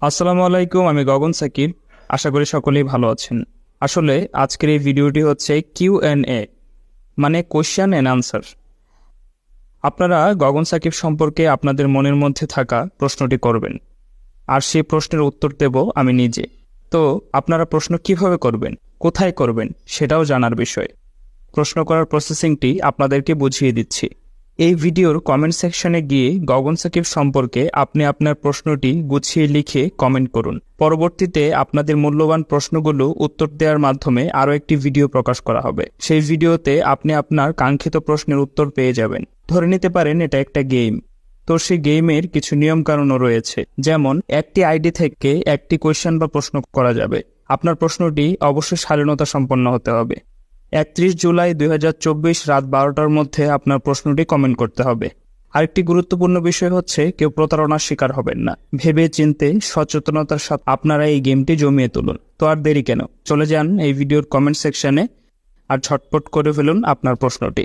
আসসালামু আলাইকুম, আমি গগন সাকিব। আশা করি সকলেই ভালো আছেন। আসলে আজকের এই ভিডিওটি হচ্ছে Q&A, মানে কোশ্চেন অ্যান্ড আনসার। আপনারা গগন সাকিব সম্পর্কে আপনাদের মনের মধ্যে থাকা প্রশ্নটি করবেন, আর সেই প্রশ্নের উত্তর দেব আমি নিজে। তো আপনারা প্রশ্ন কিভাবে করবেন, কোথায় করবেন, সেটাও জানার বিষয়। প্রশ্ন করার প্রসেসিংটি আপনাদেরকে বুঝিয়ে দিচ্ছি। এই ভিডিওর কমেন্ট সেকশনে গিয়ে গগন সাকিব সম্পর্কে আপনি আপনার প্রশ্নটি গুছিয়ে লিখে কমেন্ট করুন। পরবর্তীতে আপনাদের মূল্যবান প্রশ্নগুলো উত্তর দেওয়ার মাধ্যমে আরও একটি ভিডিও প্রকাশ করা হবে। সেই ভিডিওতে আপনি আপনার কাঙ্ক্ষিত প্রশ্নের উত্তর পেয়ে যাবেন। ধরে নিতে পারেন এটা একটা গেম। তো সেই গেমের কিছু নিয়মকানুনও রয়েছে, যেমন একটি আইডি থেকে একটি কোয়েশ্চেন বা প্রশ্ন করা যাবে। আপনার প্রশ্নটি অবশ্যই শালীনতা সম্পন্ন হতে হবে। 31 জুলাই 2024 রাত 12টার মধ্যে আপনার প্রশ্নটি কমেন্ট করতে হবে। আরেকটি গুরুত্বপূর্ণ বিষয় হচ্ছে, কেউ প্রতারণার শিকার হবেন না। ভেবে চিন্তে সচেতনতার সাথে আপনারা এই গেমটি জমিয়ে তুলুন। তো আর দেরি কেন, চলে যান এই ভিডিওর কমেন্ট সেকশনে আর ঝটপট করে ফেলুন আপনার প্রশ্নটি।